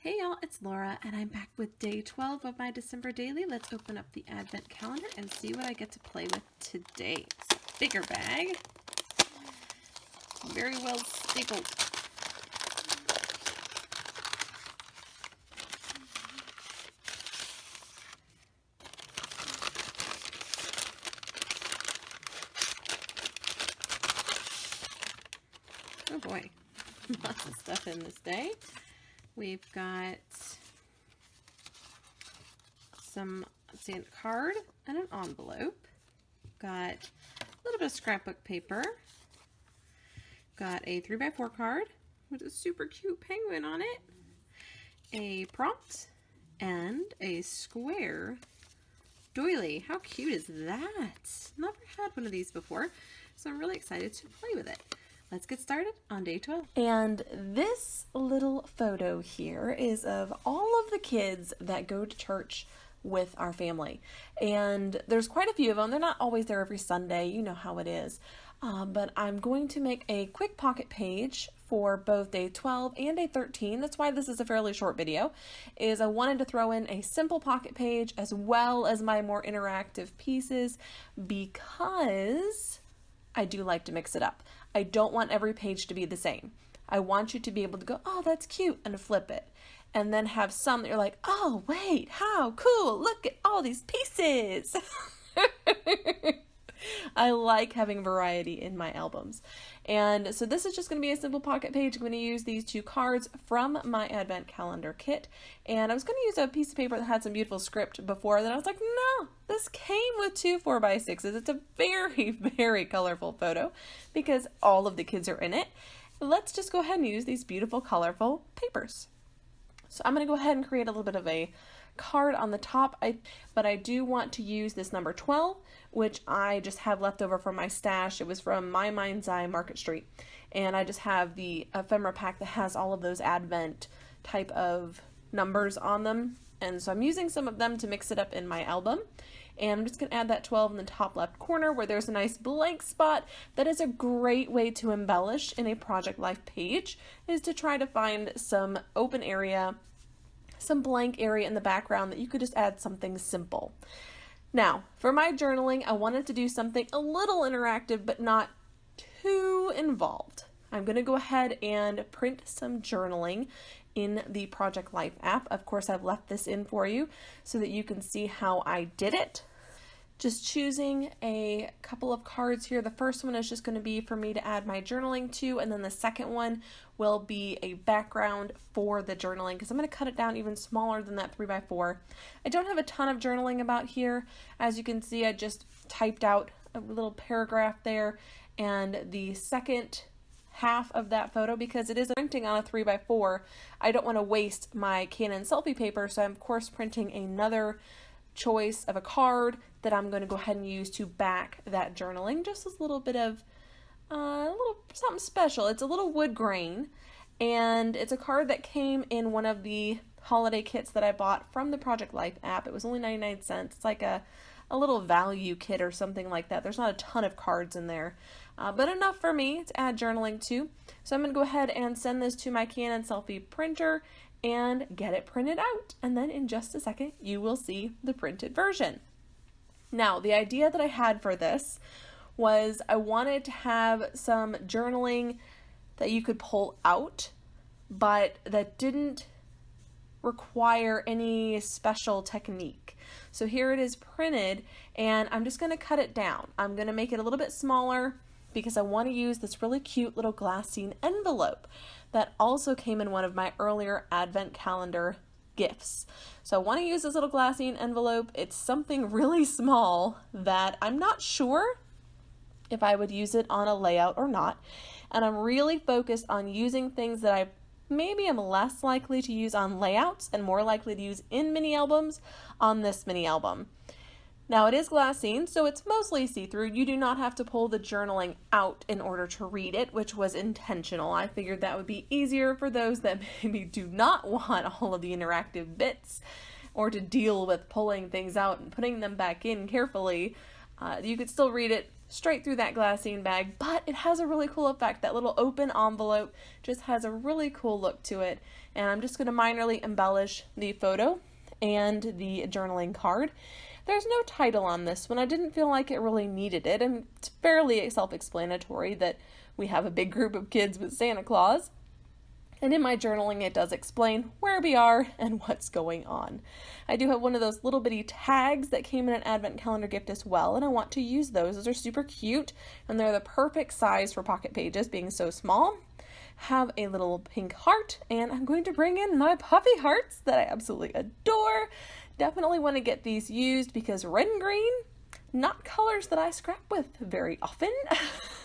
Hey y'all, it's Laura and I'm back with day 12 of my December daily. Let's open up the advent calendar and see what I get to play with today. It's a bigger bag. Very well stapled. Oh boy, lots of stuff in this day. We've got some, let's see, a card and an envelope. Got a little bit of scrapbook paper. Got a 3x4 card with a super cute penguin on it. A prompt and a square doily. How cute is that? Never had one of these before, so I'm really excited to play with it. Let's get started on day 12. And this little photo here is of all of the kids that go to church with our family. And there's quite a few of them. They're not always there every Sunday. You know how it is. But I'm going to make a quick pocket page for both day 12 and day 13. That's why this is a fairly short video, is I wanted to throw in a simple pocket page as well as my more interactive pieces because I do like to mix it up. I don't want every page to be the same. I want you to be able to go, oh, that's cute, and flip it. And then have some that you're like, oh, wait, how cool, look at all these pieces. I like having variety in my albums. And so this is just going to be a simple pocket page. I'm going to use these two cards from my advent calendar kit. And I was going to use a piece of paper that had some beautiful script before. Then I was like, no, this came with two 4x6s. It's a very, very colorful photo because all of the kids are in it. Let's just go ahead and use these beautiful, colorful papers. So I'm going to go ahead and create a little bit of a card on the top, but I do want to use this number 12, which I just have left over from my stash. It was from My Mind's Eye Market Street, and I just have the ephemera pack that has all of those Advent type of numbers on them, and so I'm using some of them to mix it up in my album. And I'm just going to add that 12 in the top left corner where there's a nice blank spot. That is a great way to embellish in a Project Life page, is to try to find some open area, some blank area in the background that you could just add something simple. Now, for my journaling, I wanted to do something a little interactive but not too involved. I'm going to go ahead and print some journaling in the Project Life app. Of course, I've left this in for you so that you can see how I did it. Just choosing a couple of cards here. The first one is just going to be for me to add my journaling to, and then the second one will be a background for the journaling because I'm going to cut it down even smaller than that 3x4. I don't have a ton of journaling about here. As you can see, I just typed out a little paragraph there, and the second half of that photo, because it is printing on a 3x4, I don't want to waste my Canon selfie paper, so I'm of course printing another choice of a card that I'm going to go ahead and use to back that journaling. Just as a little bit of a little something special. It's a little wood grain, and it's a card that came in one of the holiday kits that I bought from the Project Life app. It was only 99 cents. It's like a little value kit or something like that. There's not a ton of cards in there, but enough for me to add journaling to. So I'm going to go ahead and send this to my Canon selfie printer and get it printed out. And then in just a second, you will see the printed version. Now, the idea that I had for this was I wanted to have some journaling that you could pull out, but that didn't require any special technique. So here it is printed, and I'm just going to cut it down. I'm going to make it a little bit smaller because I want to use this really cute little glassine envelope that also came in one of my earlier advent calendar gifts. So I want to use this little glassine envelope. It's something really small that I'm not sure if I would use it on a layout or not. And I'm really focused on using things that I maybe am less likely to use on layouts and more likely to use in mini albums on this mini album. Now it is glassine, so it's mostly see-through. You do not have to pull the journaling out in order to read it, which was intentional. I figured that would be easier for those that maybe do not want all of the interactive bits or to deal with pulling things out and putting them back in carefully. You could still read it straight through that glassine bag, but it has a really cool effect. That little open envelope just has a really cool look to it. And I'm just going to minorly embellish the photo and the journaling card. There's no title on this one. I didn't feel like it really needed it, and it's fairly self-explanatory that we have a big group of kids with Santa Claus. And in my journaling, it does explain where we are and what's going on. I do have one of those little bitty tags that came in an advent calendar gift as well, and I want to use those. Those are super cute, and they're the perfect size for pocket pages, being so small. Have a little pink heart, and I'm going to bring in my puffy hearts that I absolutely adore. Definitely want to get these used because red and green, not colors that I scrap with very often.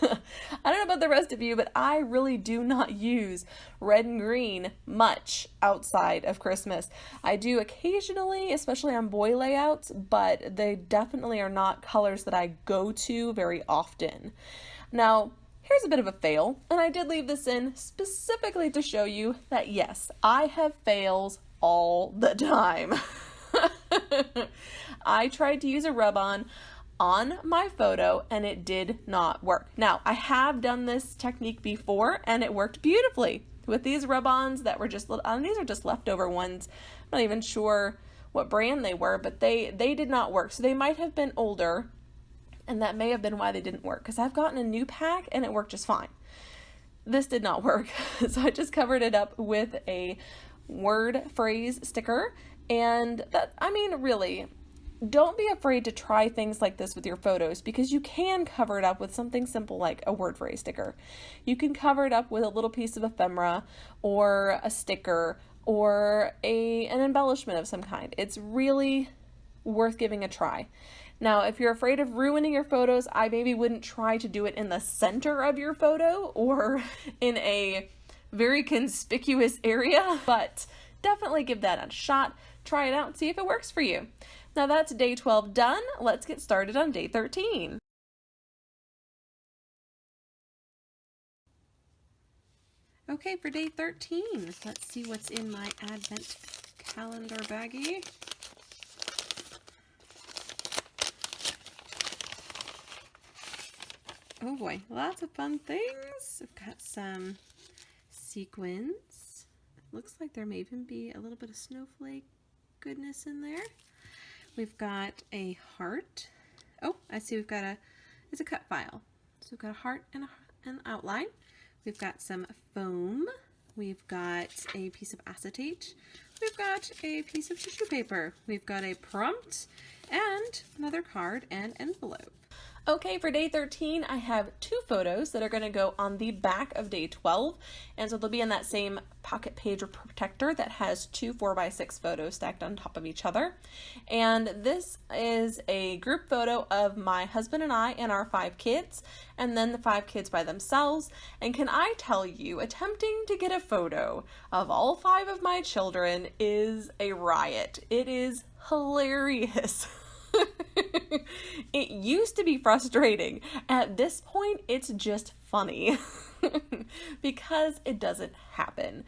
I don't know about the rest of you, but I really do not use red and green much outside of Christmas. I do occasionally, especially on boy layouts, but they definitely are not colors that I go to very often. Now, here's a bit of a fail, and I did leave this in specifically to show you that yes, I have fails all the time. I tried to use a rub-on my photo and it did not work. Now, I have done this technique before and it worked beautifully with these rub-ons that were just these are just leftover ones. I'm not even sure what brand they were, but they did not work. So they might have been older, and that may have been why they didn't work, because I've gotten a new pack and it worked just fine. This did not work. So I just covered it up with a word phrase sticker. And that, I mean, really, don't be afraid to try things like this with your photos, because you can cover it up with something simple like a word phrase sticker. You can cover it up with a little piece of ephemera or a sticker or an embellishment of some kind. It's really worth giving a try. Now, if you're afraid of ruining your photos, I maybe wouldn't try to do it in the center of your photo or in a very conspicuous area, but definitely give that a shot. Try it out and see if it works for you. Now that's day 12 done. Let's get started on day 13. Okay, for day 13, let's see what's in my advent calendar baggie. Oh boy, lots of fun things. I've got some sequins. Looks like there may even be a little bit of snowflake goodness in there. We've got a heart. Oh, I see we've got it's a cut file. So we've got a heart and an outline. We've got some foam. We've got a piece of acetate. We've got a piece of tissue paper. We've got a prompt and another card and envelope. Okay, for day 13, I have two photos that are going to go on the back of day 12, and so they'll be in that same pocket page protector that has two 4x6 photos stacked on top of each other. And this is a group photo of my husband and I and our 5 kids, and then the 5 kids by themselves. And can I tell you, attempting to get a photo of all 5 of my children is a riot. It is hilarious. It used to be frustrating. At this point, it's just funny because it doesn't happen.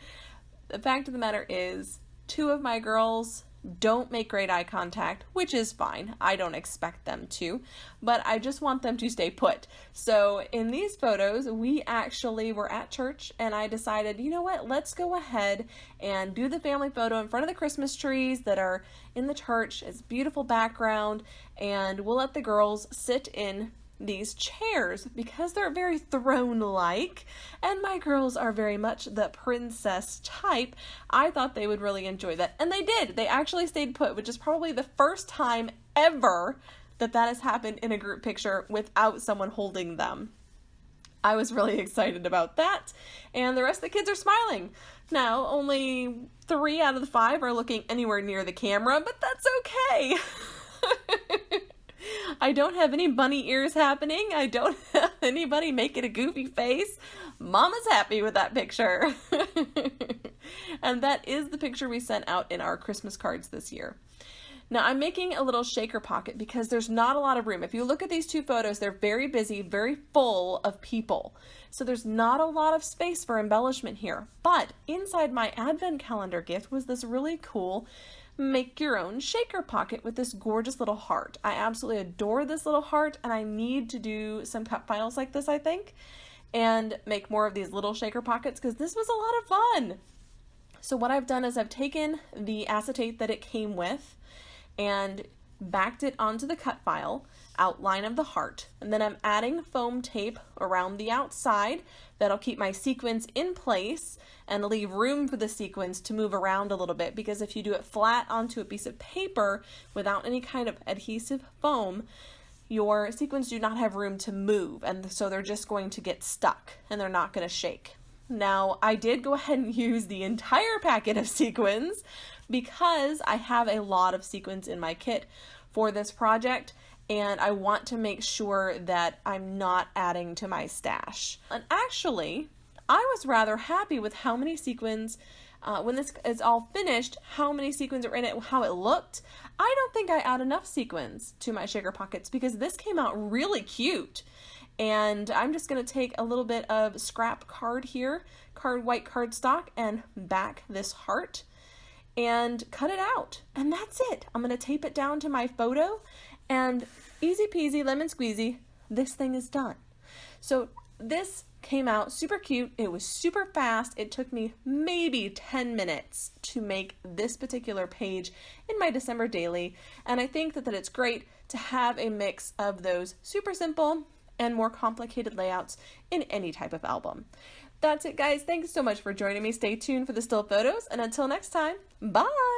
The fact of the matter is, 2 of my girls don't make great eye contact, which is fine. I don't expect them to, but I just want them to stay put. So in these photos, we actually were at church and I decided, you know what, let's go ahead and do the family photo in front of the Christmas trees that are in the church. It's a beautiful background, and we'll let the girls sit in these chairs because they're very throne-like, and my girls are very much the princess type. I thought they would really enjoy that, and they did. They actually stayed put, which is probably the first time ever that has happened in a group picture without someone holding them. I was really excited about that, and the rest of the kids are smiling. Now, only 3 out of the 5 are looking anywhere near the camera, but that's okay. I don't have any bunny ears happening. I don't have anybody making a goofy face. Mama's happy with that picture. And that is the picture we sent out in our Christmas cards this year. Now I'm making a little shaker pocket because there's not a lot of room. If you look at these 2 photos, they're very busy, very full of people. So there's not a lot of space for embellishment here. But inside my advent calendar gift was this really cool make your own shaker pocket with this gorgeous little heart. I absolutely adore this little heart, and I need to do some cut files like this, I think, and make more of these little shaker pockets because this was a lot of fun. So what I've done is I've taken the acetate that it came with and backed it onto the cut file, outline of the heart, and then I'm adding foam tape around the outside that'll keep my sequins in place and leave room for the sequins to move around a little bit, because if you do it flat onto a piece of paper without any kind of adhesive foam, your sequins do not have room to move, and so they're just going to get stuck and they're not going to shake. Now, I did go ahead and use the entire packet of sequins because I have a lot of sequins in my kit for this project, and I want to make sure that I'm not adding to my stash. And actually, I was rather happy with how many sequins, when this is all finished, how many sequins are in it, how it looked. I don't think I add enough sequins to my shaker pockets because this came out really cute. And I'm just going to take a little bit of scrap card here, white cardstock, and back this heart and cut it out. And that's it. I'm going to tape it down to my photo, and easy peasy lemon squeezy, this thing is done. So this came out super cute. It was super fast. It took me maybe 10 minutes to make this particular page in my December daily. And I think that it's great to have a mix of those super simple and more complicated layouts in any type of album. That's it, guys. Thanks so much for joining me. Stay tuned for the still photos, and until next time, bye!